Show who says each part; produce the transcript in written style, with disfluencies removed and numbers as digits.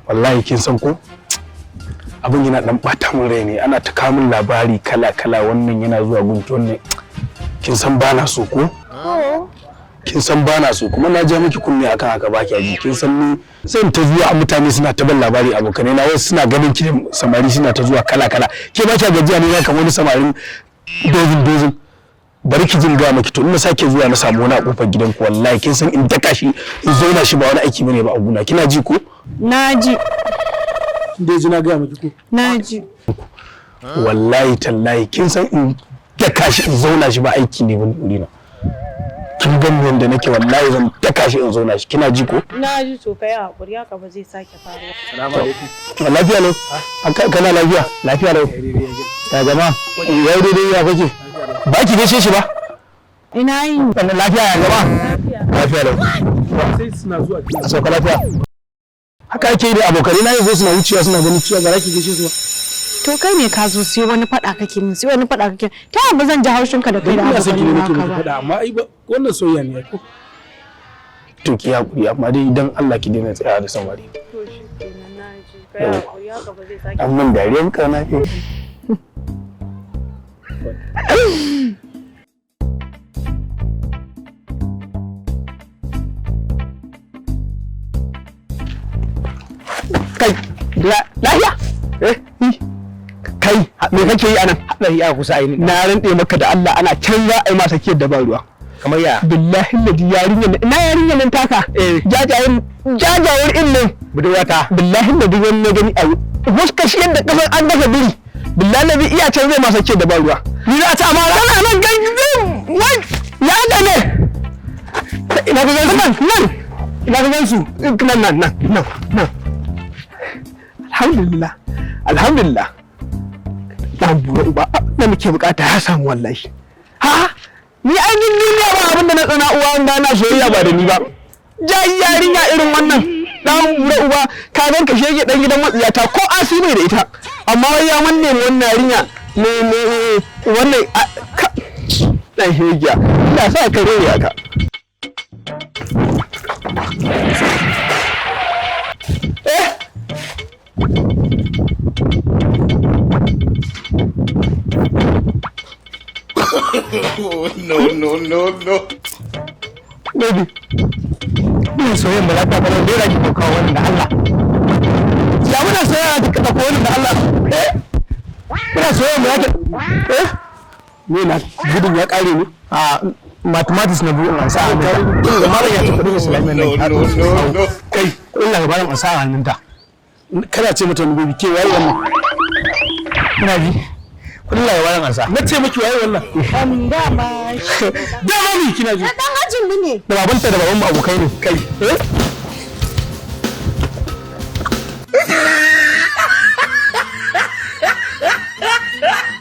Speaker 1: wallahi kin san ko abin yana dan bata min rai ne, ana ta kawo min labari kala wannan yana zuwa gunki wannan, kin san bana so ko kin san bana so, kuma na ja miki kunne akan haka ba ki ji, kin san ni zan ta zuwa mutane suna ta ban labari abokanai na wasu suna ganin ki samari suna ta zuwa kala ke ba ki gajiya ne kamar wani samarin dozin bari ki jin ga miki to ina sake zuwa na samu wani a kofar gidanku wallahi kin san in daka shi in zauna shi ba wani aiki bane ba a guna, kina ji ko?
Speaker 2: Na ji.
Speaker 1: Dai ji na ga miki ko?
Speaker 2: Na ji.
Speaker 1: Wallahi tallahi kin san in daka shi in zauna shi ba aiki ne ban wuri na. Kin ga mun da nake wallahi zan daka shi in zauna shi, kina ji ko?
Speaker 2: Na ji to kai hakuri haka ba zai sake faruwa.
Speaker 1: Assalamu alaikum. Lafiya lau. Kana lafiya? Lafiya lau. Ya jama'a, yau dai ya kake? Ba ki gaishe shi ba?
Speaker 2: Ina yi.
Speaker 1: Lafiya ya jama'a? Lafiya lau. Sai suna zuwa a sauka lafiya. Haka ake yi da abokanai na yanzu suna wucewa suna ganin cewa ba za ki gaishe su ba.
Speaker 2: To kai ne ka zo sai wani fada kake min, sai wani fada kake. Ta yaya ba zan ji haushin ka da kai da abokanai naka ba?
Speaker 1: Amma ai wannan soyayya ne ko? To ki hakuri amma dai idan Allah ki daina tsaya da samari.
Speaker 2: To shi kenan na ji. Kai hakuri haka ba zai sake.
Speaker 1: Amma dariyar ka na fi. Kai, lafiya? Kai, me kake yi anan?
Speaker 3: Haɗari a kusa aini.
Speaker 1: Na rantse maka da Allah ana can za a yi masa kiyar da ba ruwa.
Speaker 3: Kamar ya?
Speaker 1: Billahi ladi yarinyar nan taka. Jajawar in nan.
Speaker 3: Budurwata.
Speaker 1: Billahi ladi wani na gani a fuskar shi yadda kasar an dafa biri. Billahi ladi iya can zai masa kiyar da ba ruwa. Ni za ta amara. Kana nan wai ya gane. Ina ga gansu nan. Ina ga gansu nan. Alhamdulillah. Dan buwa uba da muke bukata ya samu wallahi. Ha? Ni an yi duniya ba abin da na tsana uwa wanda na soyayya ba da ni ba. Jayi yarinya irin wannan dan buwa uba ka gan ka shege dan gidan matsiyata ko asi ne da ita. Amma wai ya manne wannan yarinya ne wannan dan shegiya. Ina sa ka rere haka. No. Baby, ina soyayya ba za ta bane dole ki dauka wannan da Allah. Ya muna soyayya da dauka wannan da Allah. Ina soyayya ba za ta me na gudun ya kare ni? Mathematics na buɗin an sa da malam ya tafi da Sulaiman nan. No. Kai, ina ga bayan an sa hannunta. Kana ce mata ni baby ke waye wannan? Ina ji. Kullaye wayan ansa. Na ce miki waye wannan? Dama ni kina ji. Dan ajin mu ne. Da babanta da baban mu abokai ne. Kai.